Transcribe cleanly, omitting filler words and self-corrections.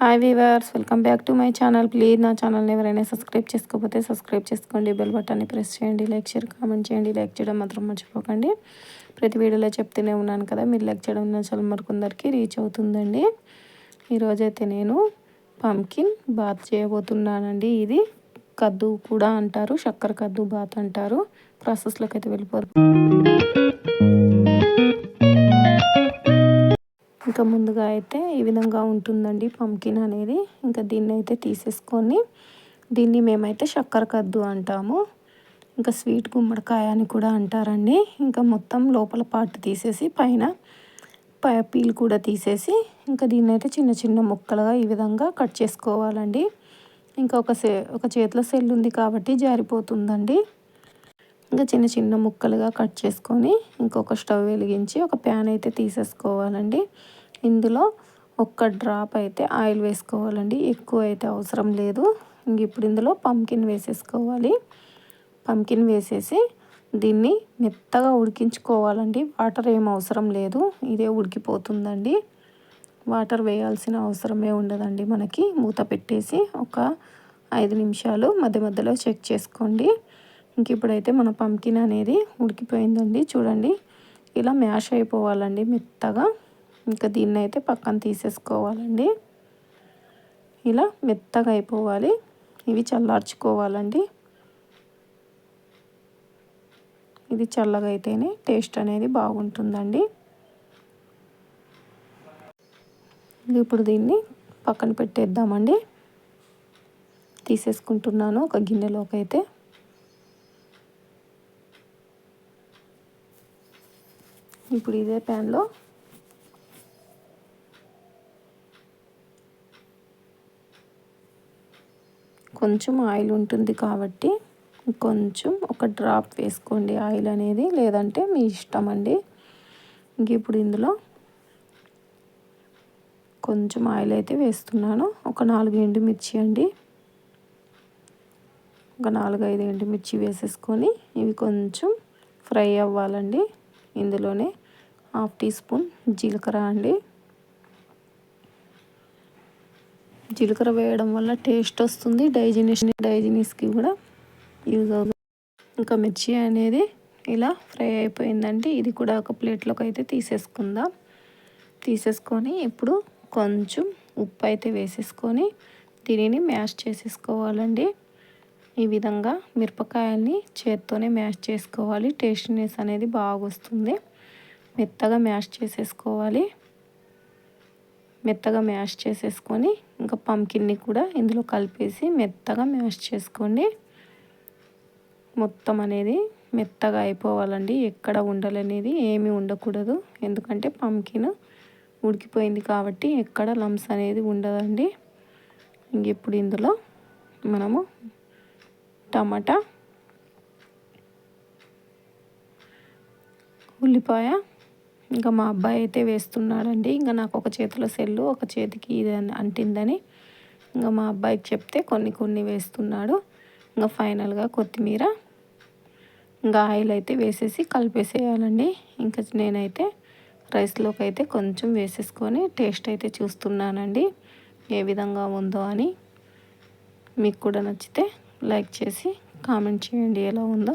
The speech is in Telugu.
Hi weavers, welcome back to my channel. Please నా ఛానల్ని ఎవరైనా సబ్స్క్రైబ్ చేసుకోకపోతే సబ్స్క్రైబ్ చేసుకోండి. బెల్ బటన్ని ప్రెస్ చేయండి. లైక్ షేర్ కామెంట్ చేయండి. లైక్ చేయడం మాత్రం మర్చిపోకండి. ప్రతి వీడియోలో చెప్తూనే ఉన్నాను కదా, మీరు లైక్ చేయడం చాలా మరికొందరికి రీచ్ అవుతుందండి. ఈరోజైతే నేను పంకిన్ బాత్ చేయబోతున్నానండి. ఇది కద్దు కూడా అంటారు, చక్కెర కద్దు బాత్ అంటారు. ప్రాసెస్లోకి అయితే వెళ్ళిపోతాం. ఇంకా ముందుగా అయితే ఈ విధంగా ఉంటుందండి పంకిన్ అనేది. ఇంకా దీన్ని అయితే తీసేసుకొని, దీన్ని మేమైతే చక్కెర కద్దు అంటాము, ఇంకా స్వీట్ గుమ్మడికాయ అని కూడా అంటారండి. ఇంకా మొత్తం లోపల పార్ట్ తీసేసి పైన పీల్ కూడా తీసేసి, ఇంకా దీన్ని అయితే చిన్న చిన్న ముక్కలుగా ఈ విధంగా కట్ చేసుకోవాలండి. ఇంకా ఒక చేతిలో సెల్ ఉంది కాబట్టి జారిపోతుందండి. ఇంకా చిన్న చిన్న ముక్కలుగా కట్ చేసుకొని ఇంకొక స్టవ్ వెలిగించి ఒక ప్యాన్ అయితే తీసేసుకోవాలండి. ఇందులో ఒక్క డ్రాప్ అయితే ఆయిల్ వేసుకోవాలండి, ఎక్కువ అయితే అవసరం లేదు. ఇంక ఇప్పుడు ఇందులో పంకిన్ వేసేసుకోవాలి. పంకిన్ వేసేసి దీన్ని మెత్తగా ఉడికించుకోవాలండి. వాటర్ ఏం అవసరం లేదు, ఇదే ఉడికిపోతుందండి. వాటర్ వేయాల్సిన అవసరమే ఉండదండి మనకి. మూత పెట్టేసి ఒక 5 నిమిషాలు మధ్య మధ్యలో చెక్ చేసుకోండి. ఇంక ఇప్పుడైతే మన పంకిన్ అనేది ఉడికిపోయిందండి. చూడండి, ఇలా మ్యాష్ అయిపోవాలండి మెత్తగా. ఇంకా దీన్ని అయితే పక్కన తీసేసుకోవాలండి. ఇలా మెత్తగా అయిపోవాలి. ఇవి చల్లార్చుకోవాలండి. ఇది చల్లగా అయితేనే టేస్ట్ అనేది బాగుంటుందండి. ఇప్పుడు దీన్ని పక్కన పెట్టేద్దామండి. తీసేసుకుంటున్నాను ఒక గిన్నెలోకి అయితే. ఇప్పుడు ఇదే ప్యాన్లో కొంచెం ఆయిల్ ఉంటుంది కాబట్టి కొంచెం ఒక డ్రాప్ వేసుకోండి ఆయిల్ అనేది, లేదంటే మీ ఇష్టం అండి. ఇంక ఇప్పుడు ఇందులో కొంచెం ఆయిల్ అయితే వేస్తున్నాను. ఒక 4 ఎండుమిర్చి అండి, ఒక 4-5 ఎండుమిర్చి వేసేసుకొని ఇవి కొంచెం ఫ్రై అవ్వాలండి. ఇందులోనే 1/2 టీ స్పూన్ జీలకర్ర అండి. జీలకర్ర వేయడం వల్ల టేస్ట్ వస్తుంది, డైజెషన్కి కూడా యూజ్ అవుతుంది. ఇంకా మిర్చి అనేది ఇలా ఫ్రై అయిపోయిందండి. ఇది కూడా ఒక ప్లేట్లోకి అయితే తీసేసుకుందాం. తీసేసుకొని ఇప్పుడు కొంచెం ఉప్పు అయితే వేసేసుకొని దీనిని మ్యాష్ చేసేసుకోవాలండి. ఈ విధంగా మిరపకాయల్ని చేత్తోనే మ్యాష్ చేసుకోవాలి. టేస్ట్నెస్ అనేది బాగా వస్తుంది. మెత్తగా మ్యాష్ చేసేసుకోవాలి. మెత్తగా మ్యాష్ చేసేసుకొని ఇంకా పంకిన్ని కూడా ఇందులో కలిపేసి మెత్తగా మ్యాష్ చేసుకోండి. మొత్తం అనేది మెత్తగా అయిపోవాలండి. ఎక్కడ ఉండలనేది ఏమీ ఉండకూడదు, ఎందుకంటే పంకిన్ ఉడికిపోయింది కాబట్టి ఎక్కడ లంప్స్ అనేది ఉండదండి. ఇంక ఇప్పుడు ఇందులో మనము టమాటా, ఉల్లిపాయ, ఇంకా మా అబ్బాయి అయితే వేస్తున్నాడండి. ఇంకా నాకు ఒక చేతిలో సెల్లు, ఒక చేతికి ఇది అంటిందని ఇంకా మా అబ్బాయికి చెప్తే కొన్ని వేస్తున్నాడు. ఇంకా ఫైనల్గా కొత్తిమీర, ఇంకా ఆయిల్ అయితే వేసేసి కలిపేసేయాలండి. ఇంకా నేనైతే రైస్లోకి అయితే కొంచెం వేసేసుకొని టేస్ట్ అయితే చూస్తున్నానండి ఏ విధంగా ఉందో అని. మీకు కూడా నచ్చితే లైక్ చేసి కామెంట్ చేయండి ఎలా ఉందో.